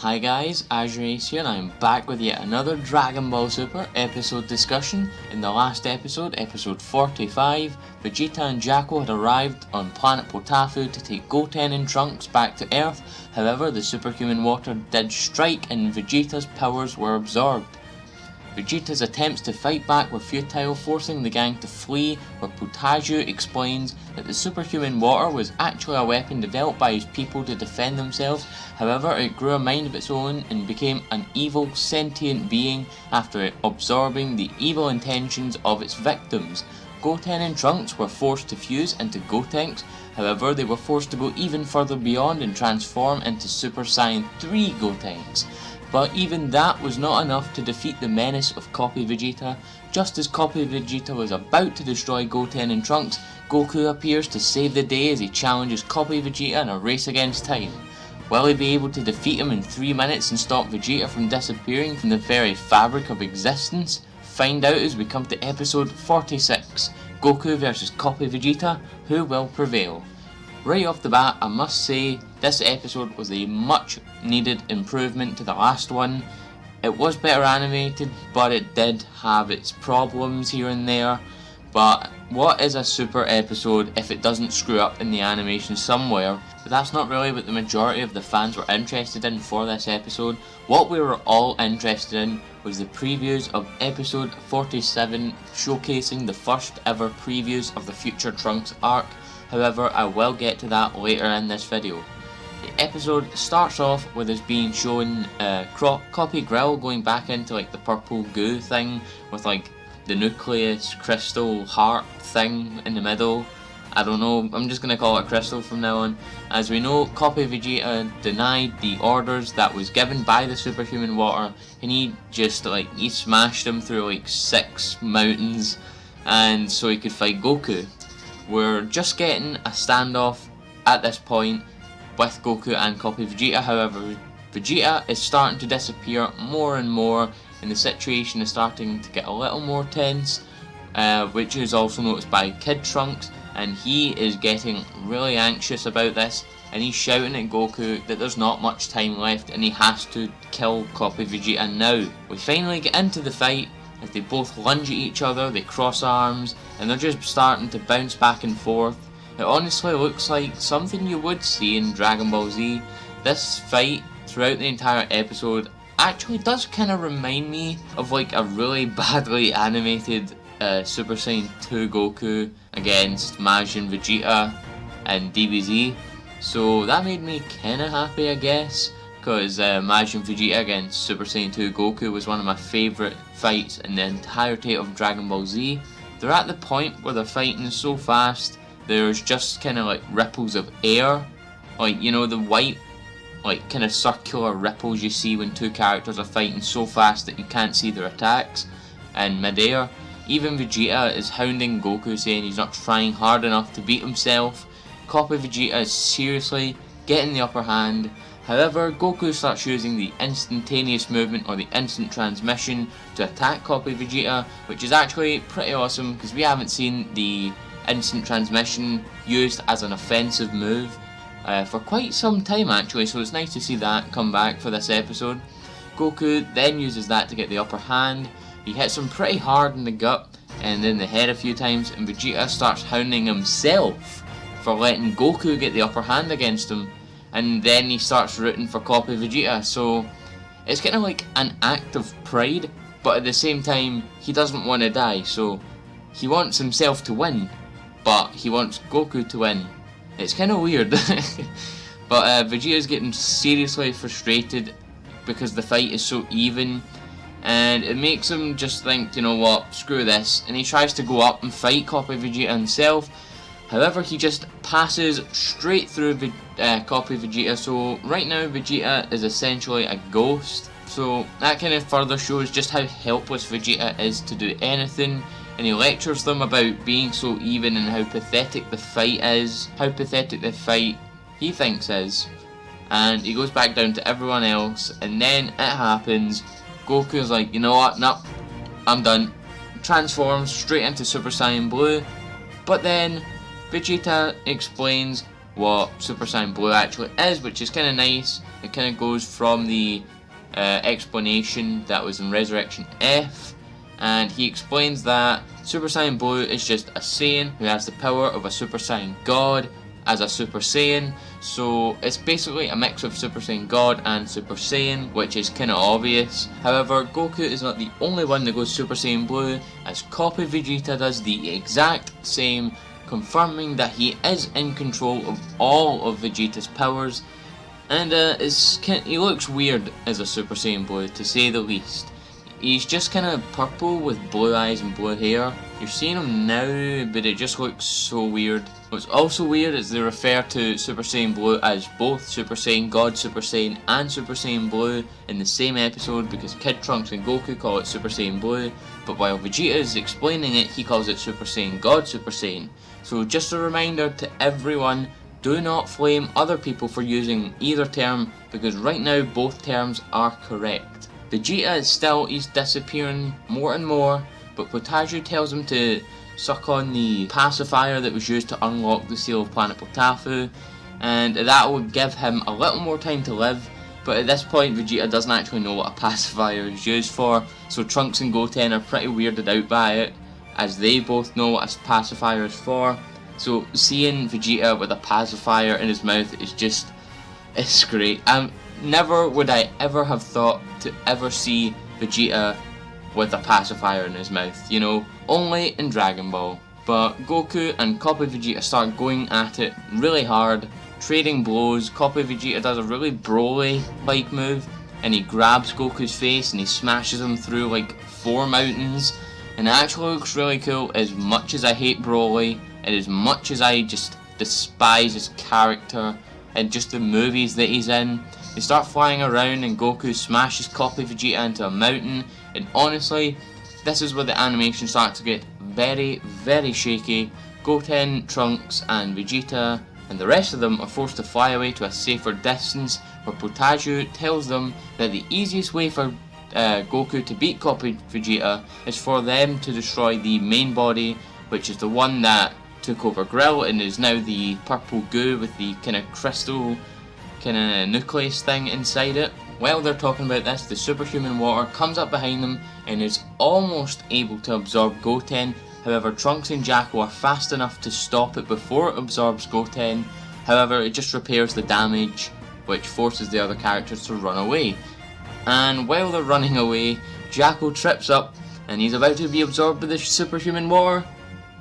Hi guys, AzureAce here and I'm back with yet another Dragon Ball Super episode discussion. In the last episode, episode 45, Vegeta and Jaco had arrived on planet Potaufeu to take Goten and Trunks back to Earth. However, the superhuman water did strike and Vegeta's powers were absorbed. Vegeta's attempts to fight back were futile, forcing the gang to flee, where Potaufeu explains that the superhuman water was actually a weapon developed by his people to defend themselves. However, it grew a mind of its own and became an evil, sentient being after absorbing the evil intentions of its victims. Goten and Trunks were forced to fuse into Gotenks. However, they were forced to go even further beyond and transform into Super Saiyan 3 Gotenks. But even that was not enough to defeat the menace of Copy-Vegeta. Just as Copy-Vegeta was about to destroy Goten and Trunks, Goku appears to save the day as he challenges Copy-Vegeta in a race against time. Will he be able to defeat him in 3 minutes and stop Vegeta from disappearing from the very fabric of existence? Find out as we come to episode 46, Goku vs Copy-Vegeta, who will prevail? Right off the bat, I must say this episode was a much needed improvement to the last one. It was better animated, but it did have its problems here and there. But what is a super episode if it doesn't screw up in the animation somewhere? But that's not really what the majority of the fans were interested in for this episode. What we were all interested in was the previews of episode 47, showcasing the first ever previews of the future Trunks arc. However, I will get to that later in this video. The episode starts off with us being shown Copy Grill going back into like the purple goo thing with like the nucleus crystal heart thing in the middle. I don't know, I'm just gonna call it crystal from now on. As we know, Copy-Vegeta denied the orders that was given by the superhuman water, and he smashed them through like 6 mountains, and so he could fight Goku. We're just getting a standoff at this point with Goku and Copy-Vegeta. However, Vegeta is starting to disappear more and more, and the situation is starting to get a little more tense, which is also noticed by Kid Trunks, and he is getting really anxious about this, and he's shouting at Goku that there's not much time left and he has to kill Copy-Vegeta now. We finally get into the fight. As they both lunge at each other, they cross arms, and they're just starting to bounce back and forth. It honestly looks like something you would see in Dragon Ball Z. This fight, throughout the entire episode, actually does kind of remind me of like a really badly animated Super Saiyan 2 Goku against Majin Vegeta and DBZ. So that made me kind of happy, I guess. Because Majin Vegeta against Super Saiyan 2 Goku was one of my favourite fights in the entirety of Dragon Ball Z. They're at the point where they're fighting so fast, there's just kind of like ripples of air. Like, you know, the white, like kind of circular ripples you see when two characters are fighting so fast that you can't see their attacks in mid-air. Even Vegeta is hounding Goku, saying he's not trying hard enough to beat himself. Copy-Vegeta is seriously getting the upper hand. However, Goku starts using the instantaneous movement or the instant transmission to attack Copy-Vegeta, which is actually pretty awesome because we haven't seen the instant transmission used as an offensive move for quite some time actually, so it's nice to see that come back for this episode. Goku then uses that to get the upper hand. He hits him pretty hard in the gut and then the head a few times, and Vegeta starts hounding himself for letting Goku get the upper hand against him. And then he starts rooting for Copy-Vegeta, so it's kind of like an act of pride, but at the same time, he doesn't want to die, so he wants himself to win, but he wants Goku to win. It's kind of weird. But Vegeta's getting seriously frustrated because the fight is so even, and it makes him just think, you know what, screw this, and he tries to go up and fight Copy-Vegeta himself. However, he just passes straight through Copy-Vegeta, so right now Vegeta is essentially a ghost. So that kind of further shows just how helpless Vegeta is to do anything, and he lectures them about being so even and how pathetic the fight is, how pathetic the fight he thinks is. And he goes back down to everyone else, and then it happens. Goku's like, you know what, no, I'm done. Transforms straight into Super Saiyan Blue, but then Vegeta explains what Super Saiyan Blue actually is, which is kind of nice. It kind of goes from the explanation that was in Resurrection F, and he explains that Super Saiyan Blue is just a Saiyan who has the power of a Super Saiyan God as a Super Saiyan. So it's basically a mix of Super Saiyan God and Super Saiyan, which is kind of obvious. However, Goku is not the only one that goes Super Saiyan Blue, as Copy-Vegeta does the exact same, confirming that he is in control of all of Vegeta's powers. And he looks weird as a Super Saiyan Blue, to say the least. He's just kind of purple with blue eyes and blue hair. You're seeing him now, but it just looks so weird. What's also weird is they refer to Super Saiyan Blue as both Super Saiyan God Super Saiyan and Super Saiyan Blue in the same episode, because Kid Trunks and Goku call it Super Saiyan Blue, but while Vegeta is explaining it, he calls it Super Saiyan God Super Saiyan. So just a reminder to everyone, do not flame other people for using either term, because right now both terms are correct. Vegeta he's disappearing more and more, but Potaufeu tells him to suck on the pacifier that was used to unlock the seal of planet Potaufeu, and that would give him a little more time to live. But at this point Vegeta doesn't actually know what a pacifier is used for, so Trunks and Goten are pretty weirded out by it, as they both know what a pacifier is for. So seeing Vegeta with a pacifier in his mouth is just, it's great. Never would I ever have thought to ever see Vegeta with a pacifier in his mouth, you know, only in Dragon Ball. But Goku and Copy-Vegeta start going at it really hard, trading blows. Copy-Vegeta does a really Broly-like move, and he grabs Goku's face and he smashes him through like 4 mountains, and it actually looks really cool. As much as I hate Broly, and as much as I just despise his character and just the movies that he's in, they start flying around and Goku smashes Copy-Vegeta into a mountain, and honestly, this is where the animation starts to get very, very shaky. Goten, Trunks and Vegeta and the rest of them are forced to fly away to a safer distance, where Potaufeu tells them that the easiest way for Goku to beat Copy-Vegeta is for them to destroy the main body, which is the one that took over Grill and is now the purple goo with the kind of crystal kind of nucleus thing inside it. While they're talking about this, the superhuman water comes up behind them and is almost able to absorb Goten. However, Trunks and Jackal are fast enough to stop it before it absorbs Goten. However, it just repairs the damage, which forces the other characters to run away. And while they're running away, Jackal trips up and he's about to be absorbed by the superhuman water,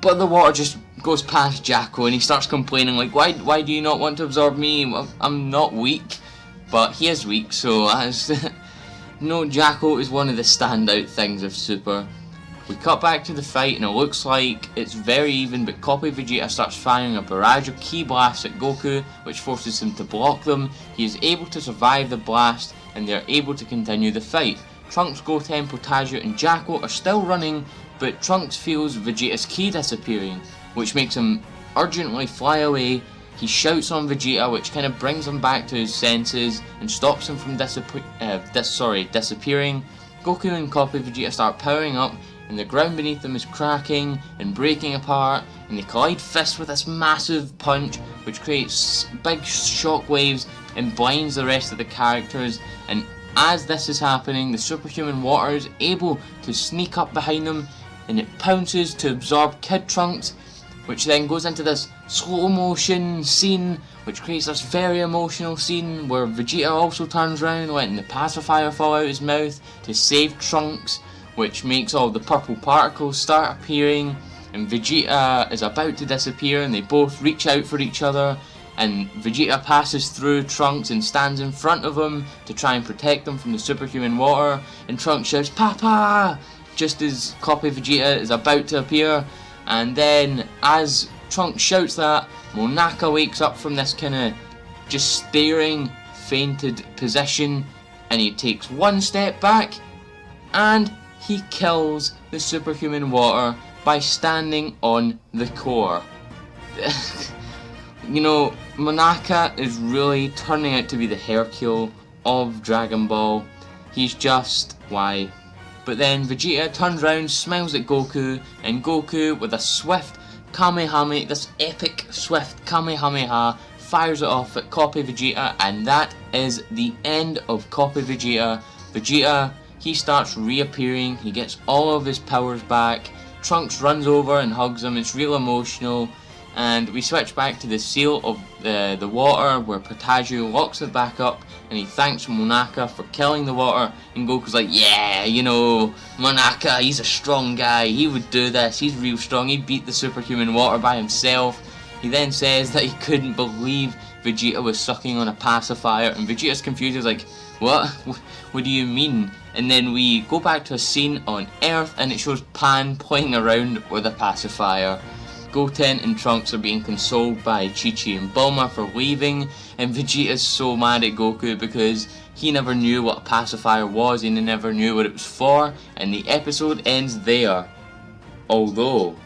but the water just goes past Jackal and he starts complaining like, why do you not want to absorb me? I'm not weak. But he is weak, so no, Jackal is one of the standout things of Super. We cut back to the fight and it looks like it's very even, but Copy-Vegeta starts firing a barrage of ki blasts at Goku, which forces him to block them. He is able to survive the blast and they are able to continue the fight. Trunks, Goten, Potaufeu and Jackal are still running, but Trunks feels Vegeta's ki disappearing, which makes him urgently fly away. He shouts on Vegeta, which kind of brings him back to his senses and stops him from disappearing. Goku and Copy-Vegeta start powering up, and the ground beneath them is cracking and breaking apart, and they collide fists with this massive punch, which creates big shockwaves and blinds the rest of the characters. And as this is happening, the superhuman water is able to sneak up behind them, and it pounces to absorb Kid Trunks, which then goes into this slow motion scene, which creates this very emotional scene where Vegeta also turns around, letting the pacifier fall out his mouth to save Trunks, which makes all the purple particles start appearing, and Vegeta is about to disappear, and they both reach out for each other, and Vegeta passes through Trunks and stands in front of him to try and protect them from the superhuman water, and Trunks shouts, "Papa!" just as Copy-Vegeta is about to appear. And then, as Trunks shouts that, Monaka wakes up from this kind of just staring, fainted position, and he takes one step back, and he kills the superhuman water by standing on the core. You know, Monaka is really turning out to be the Hercule of Dragon Ball. He's just, why? But then Vegeta turns around, smiles at Goku, and Goku, with a swift Kamehameha, this epic swift Kamehameha, fires it off at Copy-Vegeta, and that is the end of Copy-Vegeta. Vegeta, he starts reappearing, he gets all of his powers back. Trunks runs over and hugs him, it's real emotional. And we switch back to the seal of the water where Potaufeu locks it back up and he thanks Monaka for killing the water, and Goku's like, yeah, you know, Monaka, he's a strong guy, he would do this, he's real strong, he'd beat the superhuman water by himself. He then says that he couldn't believe Vegeta was sucking on a pacifier, and Vegeta's confused, he's like, what? What do you mean? And then we go back to a scene on Earth and it shows Pan playing around with a pacifier. Goten and Trunks are being consoled by Chi-Chi and Bulma for leaving, and Vegeta's so mad at Goku because he never knew what a pacifier was and he never knew what it was for, and the episode ends there. Although,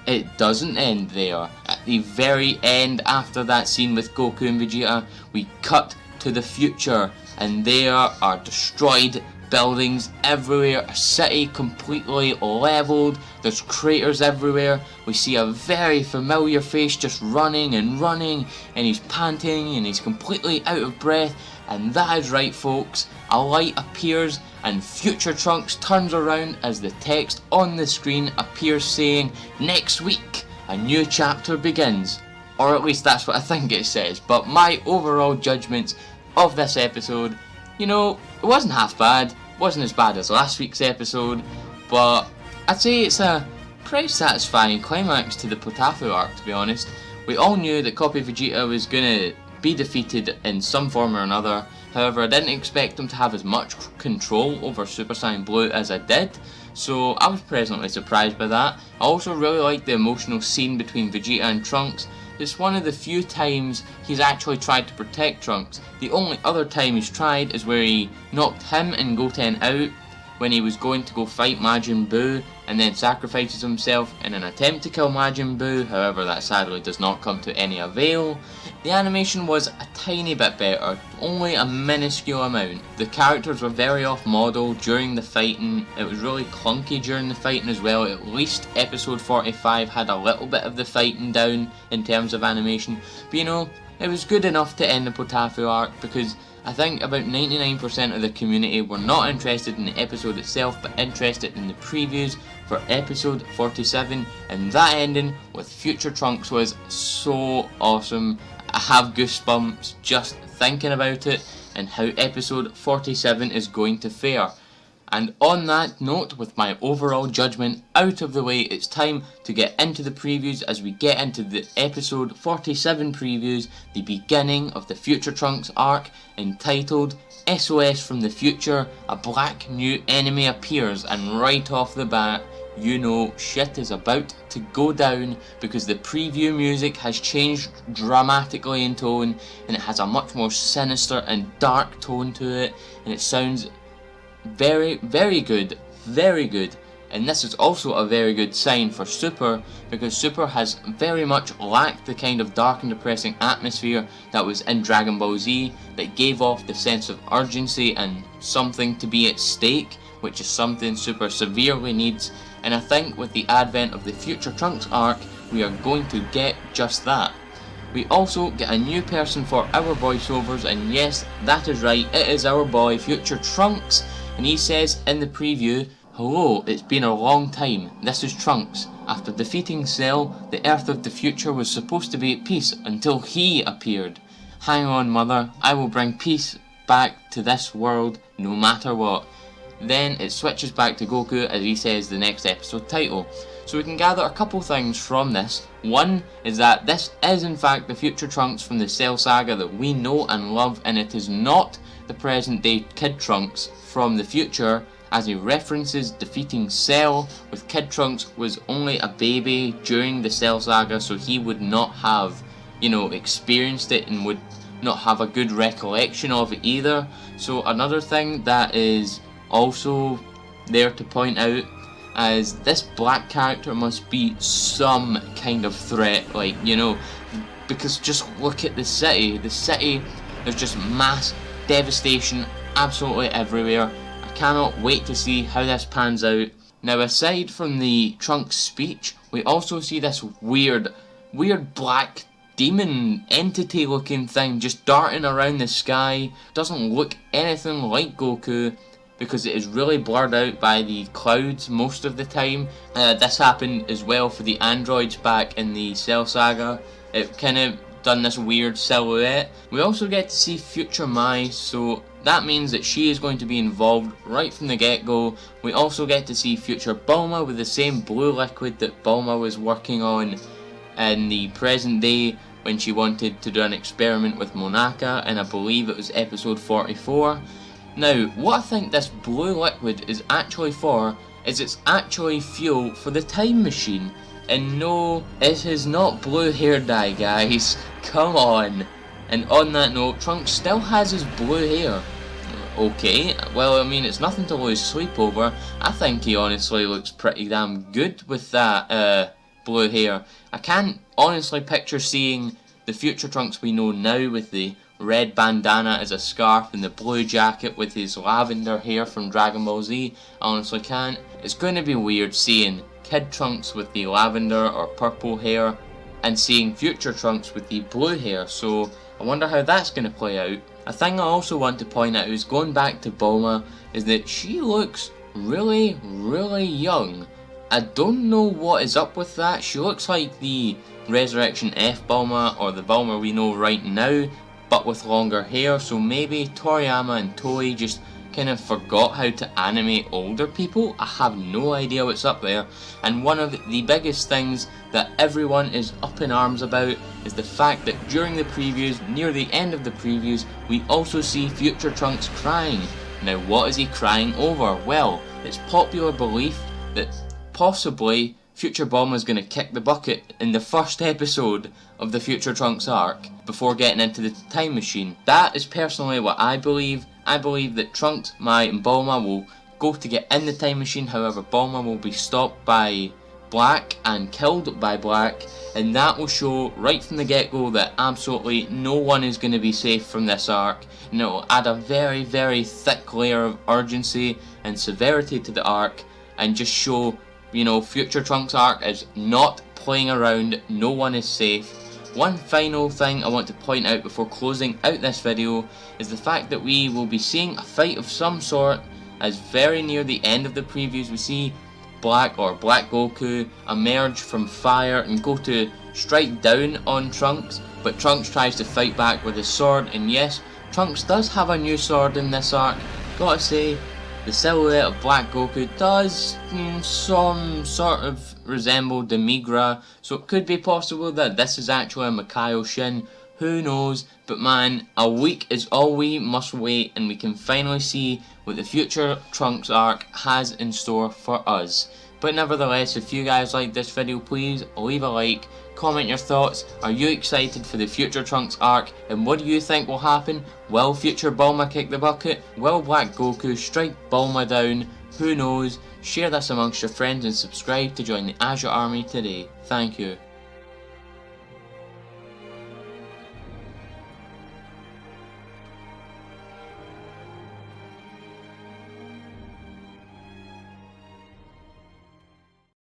it doesn't end there. At the very end, after that scene with Goku and Vegeta, we cut to the future, and there are destroyed buildings everywhere, a city completely leveled, there's craters everywhere. We see a very familiar face just running and running, and he's panting and he's completely out of breath, and that is right folks, a light appears and future Trunks turns around as the text on the screen appears saying, next week a new chapter begins. Or at least that's what I think it says, but my overall judgments of this episode, you know, it wasn't half bad. Wasn't as bad as last week's episode, but I'd say it's a pretty satisfying climax to the Potaufeu arc, to be honest. We all knew that Copy-Vegeta was gonna be defeated in some form or another, however I didn't expect him to have as much control over Super Saiyan Blue as I did, so I was pleasantly surprised by that. I also really liked the emotional scene between Vegeta and Trunks. It's one of the few times he's actually tried to protect Trunks. The only other time he's tried is where he knocked him and Goten out when he was going to go fight Majin Buu, and then sacrifices himself in an attempt to kill Majin Buu, however that sadly does not come to any avail. The animation was a tiny bit better, only a minuscule amount. The characters were very off model during the fighting, it was really clunky during the fighting as well. At least episode 45 had a little bit of the fighting down in terms of animation, but you know, it was good enough to end the Potaufeu arc because I think about 99% of the community were not interested in the episode itself but interested in the previews for episode 47, and that ending with future Trunks was so awesome. I have goosebumps just thinking about it and how episode 47 is going to fare. And on that note, with my overall judgment out of the way, it's time to get into the previews as we get into the episode 47 previews, the beginning of the Future Trunks arc, entitled SOS from the Future. A black new enemy appears, and right off the bat, you know shit is about to go down because the preview music has changed dramatically in tone, and it has a much more sinister and dark tone to it, and it sounds very, very good, very good. And this is also a very good sign for Super, because Super has very much lacked the kind of dark and depressing atmosphere that was in Dragon Ball Z, that gave off the sense of urgency and something to be at stake, which is something Super severely needs. And I think with the advent of the Future Trunks arc, we are going to get just that. We also get a new person for our voiceovers, and yes, that is right, it is our boy Future Trunks. And he says in the preview, hello, it's been a long time, this is Trunks. After defeating Cell, the Earth of the future was supposed to be at peace until he appeared. Hang on mother, I will bring peace back to this world no matter what. Then it switches back to Goku as he says the next episode title. So we can gather a couple things from this. One is that this is in fact the Future Trunks from the Cell Saga that we know and love, and it is not the present day Kid Trunks from the future, as he references defeating Cell, with Kid Trunks was only a baby during the Cell Saga, so he would not have, you know, experienced it and would not have a good recollection of it either. So another thing that is also there to point out, as this black character must be some kind of threat, like, you know, because just look at the city, there's just mass devastation absolutely everywhere. I cannot wait to see how this pans out. Now aside from the Trunks speech, we also see this weird black demon entity looking thing just darting around the sky. Doesn't look anything like Goku because it is really blurred out by the clouds most of the time. This happened as well for the androids back in the Cell Saga. It kind of done this weird silhouette. We also get to see future Mai, so that means that she is going to be involved right from the get-go. We also get to see future Bulma with the same blue liquid that Bulma was working on in the present day when she wanted to do an experiment with Monaka, and I believe it was episode 44. Now, what I think this blue liquid is actually for is it's actually fuel for the time machine. And no, it is not blue hair dye, guys. Come on. And on that note, Trunks still has his blue hair. Okay, well, I mean, it's nothing to lose sleep over. I think he honestly looks pretty damn good with that blue hair. I can't honestly picture seeing the future Trunks we know now with the red bandana as a scarf and the blue jacket with his lavender hair from Dragon Ball Z. I honestly can't. It's going to be weird seeing Kid Trunks with the lavender or purple hair and seeing future Trunks with the blue hair, so I wonder how that's going to play out. A thing I also want to point out is going back to Bulma is that she looks really young. I don't know what is up with that. She looks like the Resurrection F Bulma or the Bulma we know right now but with longer hair, so maybe Toriyama and Toei just kind of forgot how to animate older people. I have no idea what's up there. And one of the biggest things that everyone is up in arms about is the fact that during the previews, near the end of the previews, we also see future Trunks crying. Now what is he crying over? Well, it's popular belief that possibly future Bulma is going to kick the bucket in the first episode of the future Trunks arc before getting into the time machine. That is personally what I believe. I believe that Trunks, Mai and Bulma will go to get in the time machine, however Bulma will be stopped by Black and killed by Black, and that will show right from the get-go that absolutely no one is going to be safe from this arc, and it will add a very thick layer of urgency and severity to the arc and just show, you know, future Trunks arc is not playing around, no one is safe. One final thing I want to point out before closing out this video is the fact that we will be seeing a fight of some sort, as very near the end of the previews we see Black Goku emerge from fire and go to strike down on Trunks, but Trunks tries to fight back with his sword, and yes, Trunks does have a new sword in this arc. Gotta say, the silhouette of Black Goku does some sort of resemble Demigra, so it could be possible that this is actually a Mikaio Shin. Who knows? But man, a week is all we must wait, and we can finally see what the future Trunks arc has in store for us. But nevertheless, if you guys like this video, please leave a like, comment your thoughts. Are you excited for the future Trunks arc, and what do you think will happen? Will future Bulma kick the bucket? Will Black Goku strike Bulma down? Who knows? Share this amongst your friends and subscribe to join the Azure Army today. Thank you.